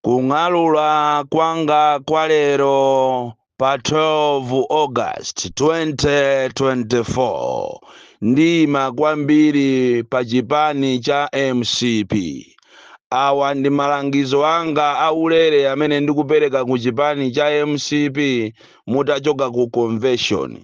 Kung'alula kwanga kwa lero pa 12 August 2024 ndima kwambiri pa chipani cha MCP. Awa ndi malangizo anga aulere amene ndikupereka ku chipani cha MCP mutachoka ku convention.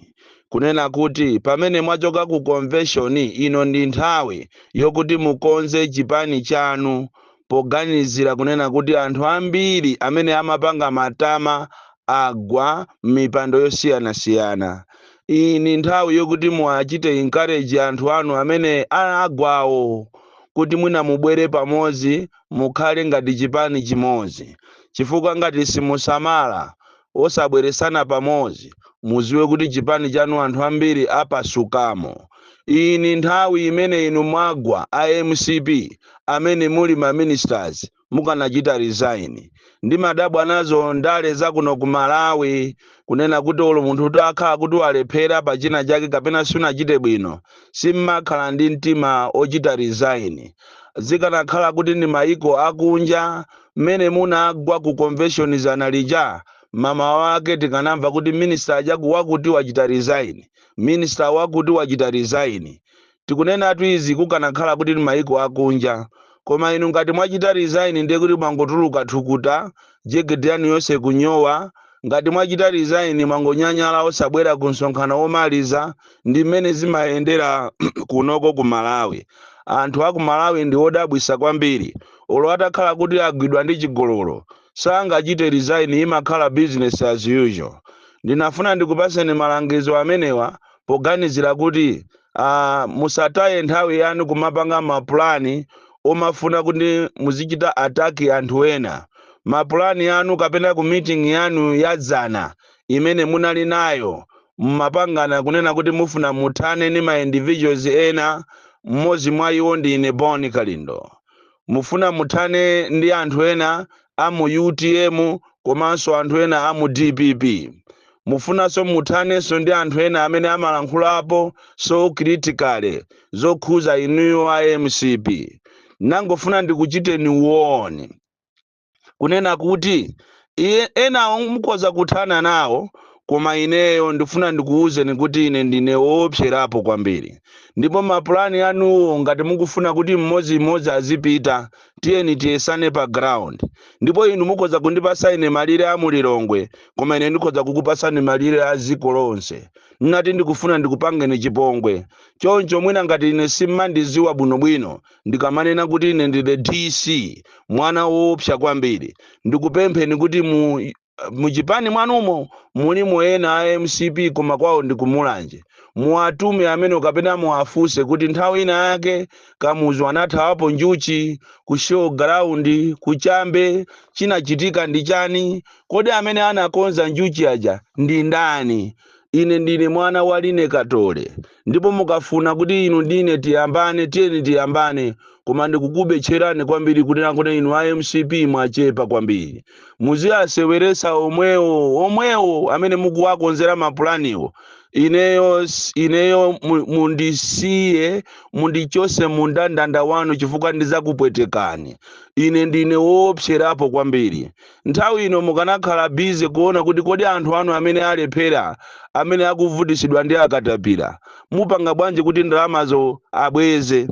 Kunena kuti pamene mwachoka ku convention ino ndi nthawi yokuti mukonze chipani chanu, poganizira kunena kuti anthu ambiri amene amapanga matama agwa mipando yosiyanasiyana. Iyi ni nthawi yokuti muachite encourage anthu anu amene agwawo kuti mwina mubwere pamodzi mukhale ngati chipani chimodzi, chifukwa ngati simusamala osabweresana pamodzi muziwe kuti chipani chanu anthu ambiri apasukamo. Iyi ni nthawi imene inu mwagwa a MCP amene muli ma ministers mukanachita resign. Ndi madabwa nazo ndale zakuno ku Malawi kunena kuti olo munthu utakhala kuti walephera pa china chake kapena sunachite bwino simmakhala ndi mtima ochita resign. Zikanakhala kuti ndi maiko akunja mmene munagwa ku convention zanalija, mama wake tikanamva kuti minister ajaku wakuti wachita resign, minister wakuti wachita resign. Tikunena atu izi kukanakhala kuti ndi maiko akunja, koma inu ngati mwachita resign ndiye kuti mwangotuluka thukuta jeketi yanu yonse kunyowa. Ngati mwachita resign mwangonyanyala osabwera ku msonkhano womaliza. Ndi mmene zimayendera kunoko ku Malawi. Anthu aku Malawi ndi odabwisa kwambiri. Olo atakhala kuti agwidwa ndi chigololo sangachite resign, imakhala business as usual. Ndinafuna ndikupaseni malangizo amenewa poganizira kuti musataye nthawi yanu kumapanga mapulani omafuna kuti muzichita ataki anthu ena. Mapulani yanu kapena ku meeting yanu yadzana imene munali nayo mmapangana kunena kuti mufuna muthane ni ma individuals ena, mmodzi mwa iwo ndi ine Boni Kalindo. Mufuna muthane ndi anthu ena amu UTM komanso anthu ena amu DPP. Mufunanso muthaneso ndi anthu ena amene amalankhulapo so critically zokhuza inuyo a MCP. Nangofuna ndikuchiteni uwoni kunena kuti ena mukhoza kuthana nawo, koma ineyo ndifuna ndikuwuzeni kuti ine ndine woopserapo kwambiri. Ndipo mapulani anuwo ngati mukufuna kuti mmodzi azipita, tiyeni tiyesane pa ground. Ndipo inu mukhoza kundipasa ine malire a Mulilongwe, koma ine ndikhoza kukupasani malire a dziko lonse. Nnati ndikufuna ndikupangeni chipongwe. Choncho mwina ngati ine simmandiziwa bwinobwino ndikamanena kuti ine ndine DC, mwana woopsa kwambiri, ndikupempheni kuti muchipani mwanumo mulimo ena a MCP koma kwawo ndikumulanje. Muwatume amene kapena muwafuse kuti nthawi ina yake kamuzu anathawapo njuchi ku showground kuchambe chinachitika ndi chani, kodi amene anakonza njuchi aja ndi ndani? Ine ndine mwana wa Line Katole. Ndipo mukafuna kuti inu ndine tiyambane, tiyeni tiyambane, koma ndikukubetcherani kwambiri kuti nakuti inu a MCP mwachepa kwambiri. Muziaseweresa omwewo amene mukuwakonzera mapulaniwo. Ineyo mundisiye, mundichose mundandanda wanu chifukwa ndizakupwetekani. Ine ndine woopserapo kwambiri. Nthawi ino mukanakhala busy kuona kuti kodi anthu anu amene alephera, amene akuvutisidwa ndi akatapira, mupanga bwanji kuti ndalamazo abweze.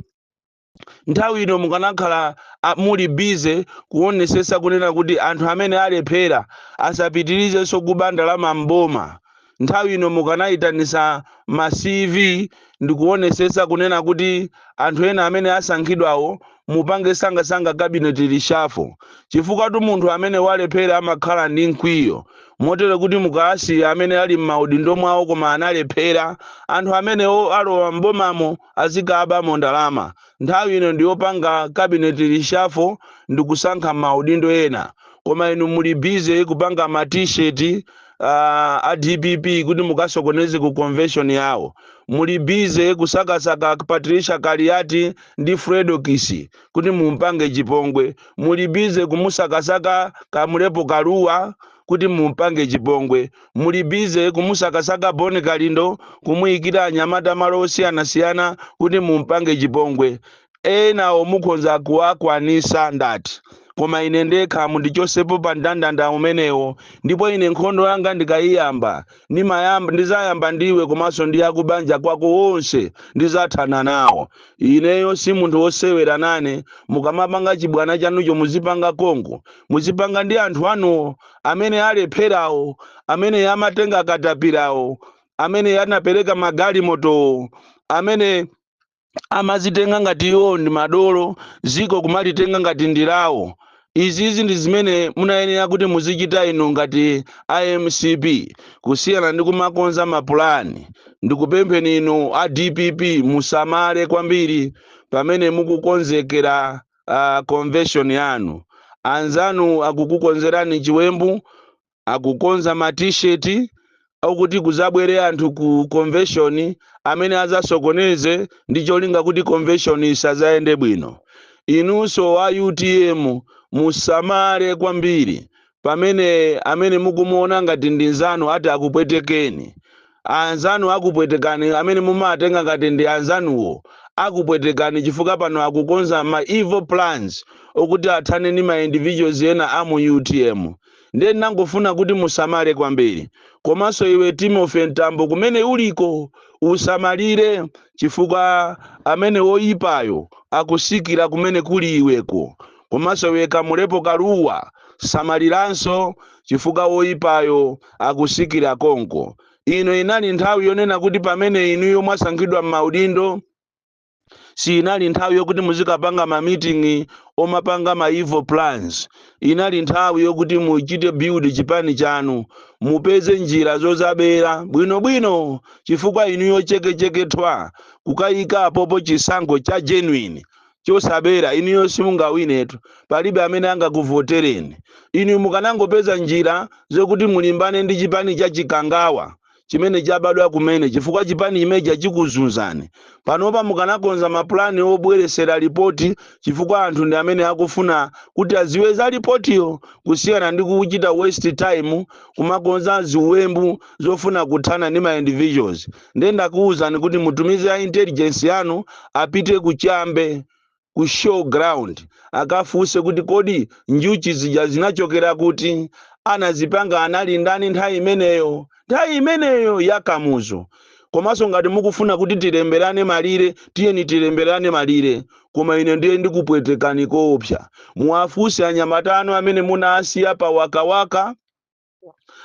Nthawi ino mukanakhala muli busy kuonesesa kunena kuti anthu amene alephera asapitirizenso kuba ndalama mboma. Nthawi ino mukanayitanisa ma CV ndikuonesesa kunena kuti anthu ena amene asankhidwawo mupange sanga cabinet reshuffle, chifukwa tu munthu amene walephera amakhala ndi mkwiyo. Motero kuti mukaasi amene ali m'maudindo mwawo koma analephera, anthu amene alowa mbomamo azikabamo ndalama. Nthawi ino ndiyopanga cabinet reshuffle ndikusankha maudindo ena, koma inu muli busy kupanga ma t-shirt a DPP kuti mukasokoneze ku convention yawo. Muli busy kusakasaka Patricia Kaliati ndi Fredo Kisi kuti mumpange chipongwe. Muli busy kumusakasaka Kamulepo Kaluwa kuti mumpange chipongwe. Muli busy kumusakasaka Boni Kalindo kumuyikira anyamata malo osiyana kuti mumpange chipongwe. Ena omukonza kuwakwanisa ndati koma ine ndekha mundichosepo pa mndandanda umenewo, ndipo ine nkhondo yanga ndikayiyamba ndizayamba ndiwe komanso ndi akubanja kwako onse ndizathana nawo. Ineyo si munthu wosewera nane. Mukamapanga chibwana chanucho muzipanga konko, muzipanga ndi anthu anuwo amene alepherawo, amene amatenga katapirawo, amene anapereka magalimoto, amene amazitenga ngati iwo ndi madolo, ziko kumalitenga ngati ndilawo. Izizi ndi zimene munayenera kuti muzichita inu ngati IMCP, kusiyana ndi kumakonza mapulani. Ndikupempheni inu a DPP musamale kwambiri pamene mukukonzekera convention yanu. Anzanu akukukonzerani chiwembu, akukonza ma t-shirt akuti kuzabwere anthu ku convention amene azasokoneze ndi cholinga kuti convention isazayende bwino. Inunso wa UTM musamale kwambiri pamene amene mukumuona ngati ndi nzanu ati akupwetekeni. Anzanu akupwetekani amene mumatenga ngati ndi anzanuwo akupwetekani chifukwa pano akukonza ma evil plans okuti athane ni ma individuals ena amu UTM. Ndiye nangofuna kuti musamale kwambiri. Komanso iwe Timothy Ntambo kumene uliko usamalire chifukwa amene woyipayo akusikira kumene kuli iweko. Komanso weka mulepo kaluwa samaliranso chifukwa woyipayo akusikira konko. Ino inali nthawi yonena kuti pamene inuyo mwasankhidwa m'maudindo, si inali nthawi yokuti muzikapanga ma meeting omapanga ma evil plans. Inali nthawi yokuti muchite build chipani chanu, mupeze njira zozabera bwino chifukwa inuyo chekechekethwa kukayika popo chisankho cha genuine chosabera. Inuyo simungawinetu, palibe amene angakuvotereni. Inu mukanangopeza njira zokuti mulimbane ndi chipani cha chikangawa chimene chabadwa kumene chifukwa chipani imeja chikuzunzani. Panopa mukanakonza mapulani obweresera ripoti chifukwa anthu ndi amene akufuna kuti aziwe za ripotiyo, kusiyana ndi kuchita waste time kumakonza ziwembu zofuna kuthana ndi ma individuals. Ndenda kuuzani kuti mutumize ya intelligence yanu apite kuchambe ku show ground akafuse kuti kodi njuchi zija zinachokera kuti, anazipanga anali ndani nthawi imeneyo yakamuzo. Komanso ngati mukufuna kuti tilemberane malire, tiyeni tilemberane malire, koma ine ndiye ndikupwetekani koopsa. Muafuse anyamatano amene munasiya pa wakawaka,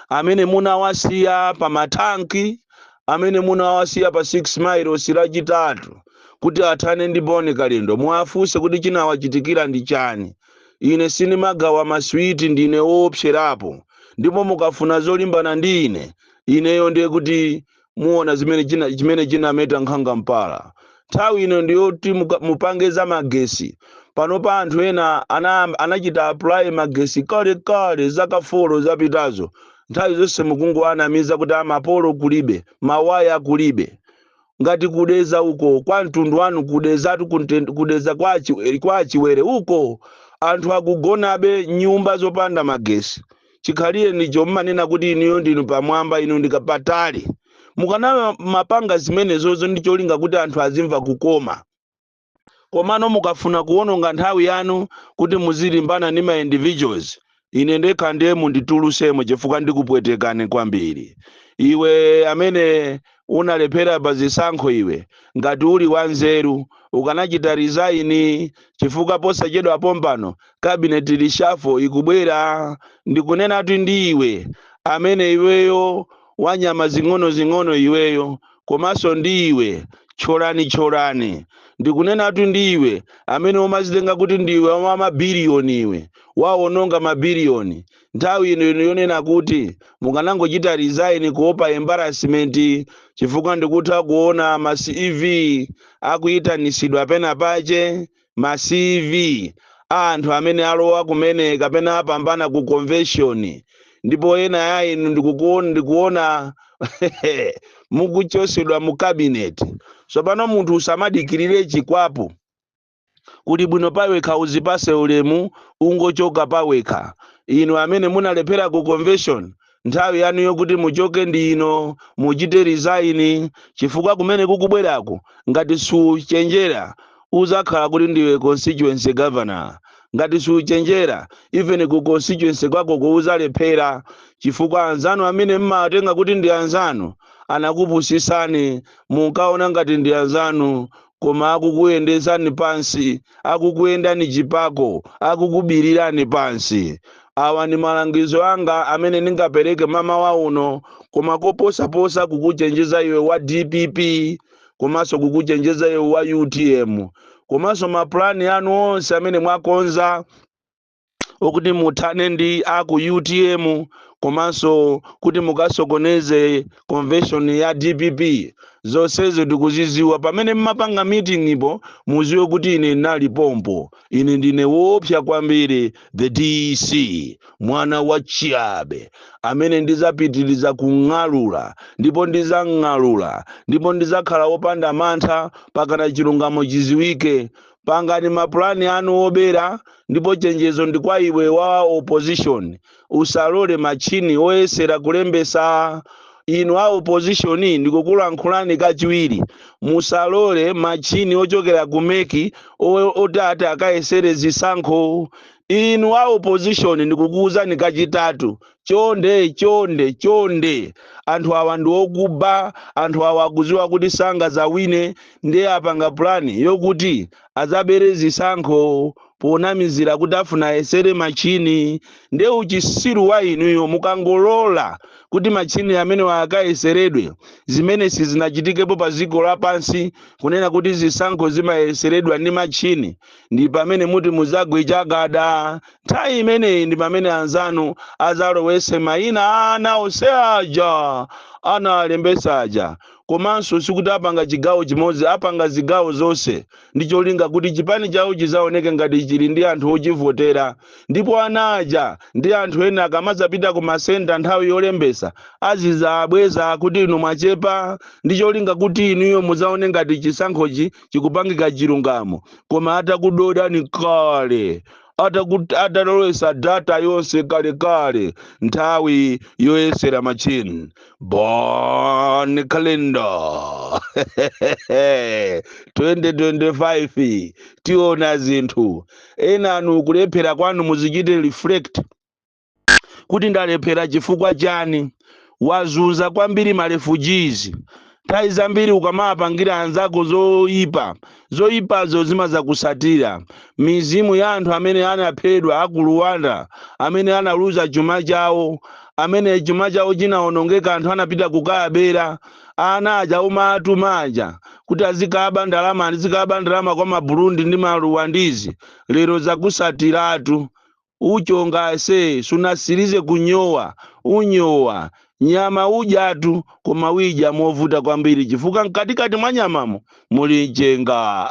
amene munawasiya pa matanki, amene munawasiya pa 6 miles lachitatu kuti athane ndi Boni Kalendo. Muafuse kuti chinawachitikira ndi chani. Ine sinimagawa maswiti, ndine woopserapo. Ndipo mukafuna zolimbana ndi ineyo ndiye kuti muona chimene chinameta nkhanga mpala. Nthawi ino ndiyoti mupange za magesi. Panopa anthu ena anachita apply magesi kale zaka 4 zapitazo. Nthawi zonse mukungoanamiza kuti amapolo kulibe, mawaya kulibe. Ngati kudeza uko kwa mtundu wanu, kudeza kwa Chiwere uko anthu akugonabe nyumba zopanda magesi. Chikhalire nicho mmanena kuti iniyo ndinu pamwamba, inu ndikapatali. Mukana mapanga zimene zozo ndi cholinga kuti anthu azimva kukoma. Komano mukafuna kuononga nthawi yanu kuti muzilimbana ndi ma individuals, ine ndekha ndiye munditulusemo chifukwa ndikupwetekani kwambiri. Iwe amene unalephera pa zisankho, iwe ngati uli wanzeru ukanachita resign chifukwa posachedwa pompano cabinet lishafo ikubwera. Ndikunena kuti ndiwe amene iweyo wanyama zing'ono iweyo, komanso ndiwe cholani. Ndikunena kuti ndiwe amene umazitenga kuti ndiwe wa mabiliyoni, iwe waononga mabiliyoni. Nthawi ino yonena kuti mukanangochita resign kuopa embarrassment chifukwa ndikutha kuona ma CV akuyitanisidwa pena pache, ma CV anthu amene alowa kumene kapena apambana ku convention. Ndipo ena ya inu ndikuona mukuchosedwa mu cabinet. So pano munthu usamadikirire chikwapo kuti bwino pawekha uzipase ulemu ungochoka pawekha. Inu amene munalephera ku convention, nthawi yanu yokuti muchoke ndi ino, muchite resign chifukwa kumene kukubwerako ngati suchenjera uzakhala kuti ndiwe constituency governor. ngati suchenjera even ku constituency kwako kuuzalephera chifukwa anzanu amene mmatenga kuti ndi anzanu anakupusisani munkaona ngati ndi anzanu koma akukuyendesani pansi akukuyendani chipako akukubirirani pansi. Awa ni malangizo anga amene ningapereke mama wa uno koma koposaposa kukuchenjeza iwe wa DPP komanso kukuchenjeza iwe wa UTM komanso maplani anu onse amene mwakonza okuti muthane ndi aku UTM komanso kuti mukasokoneze convention ya DPP zonsezo ndikuziziwa pamene mmapanga meeting ipo muziwe kuti ine nali pompo ine ndine woopsa kwambiri the DC mwana wa Chiabe amene ndizapitiriza kung'alula ndipo ndizang'alula ndipo ndizakhala wopanda mantha pakana chilungamo chiziwike. Pangani maplani anu obera ndipo chenjezo ndi kwa iwe wa opposition usalole machini oyesera kulembesa inu a opposition ndikukulankhulani kachiwiri musalole machini ochokera kumeki otata akayesere zisankho. Inu a opposition ndikukuuzani kachitatu chonde anthu awa ndi okuba anthu awa akuziwa kuti sanga zawine ndiye apanga plani yokuti azabere zisankho ponamizira kuti afuna ayesere machini. Ndiye uchisiru wa inuyo mukangolola kuti machini amene akayeseredwe zimene sizinachitikepo pa dziko lapansi kunena kuti zisankho zimayeseredwa ndi machini ndi pamene muti muzagwe chagada. Nthawi imeneyi ndi pamene anzanu azalowese mayina ana onse aja ana alembesa aja komanso sikuti apanga chigawo chimodzi apanga zigawo zonse ndi cholinga kuti chipani chawo chizaoneke ngati chili ndi anthu ochivotera ndipo anaja ndi anthu ena akamazapita ku masenta nthawi yolembesa azizabweza kuti inu mwachepa ndi cholinga kuti inuyo muzaone ngati chisankhochi chikupangika chilungamo koma atakudodani kale atalowesa data yonse kale nthawi yoyesera machini born calendar 2025 tiona zinthu ena anu kulephera kwanu muzichite reflect kuti ndalephera chifukwa chani. Wazunza kwambiri ma refugees nthawi zambiri ukamapangira anzako zoyipazo zimazakusatira mizimu ya anthu amene anaphedwa aku Rwanda amene analuza chuma chawo amene chuma chawo chinaonongeka anthu anapita kukayabera anaja umatu maja kuti azikaba ndalama kwa maburundi ndi maruwandizi lero zakusatiratu uchonga se sunasirize kunyowa unyowa nyama ujatu koma wija movuta kwambiri chifukwa mkatikati mwa nyamamo muli chenga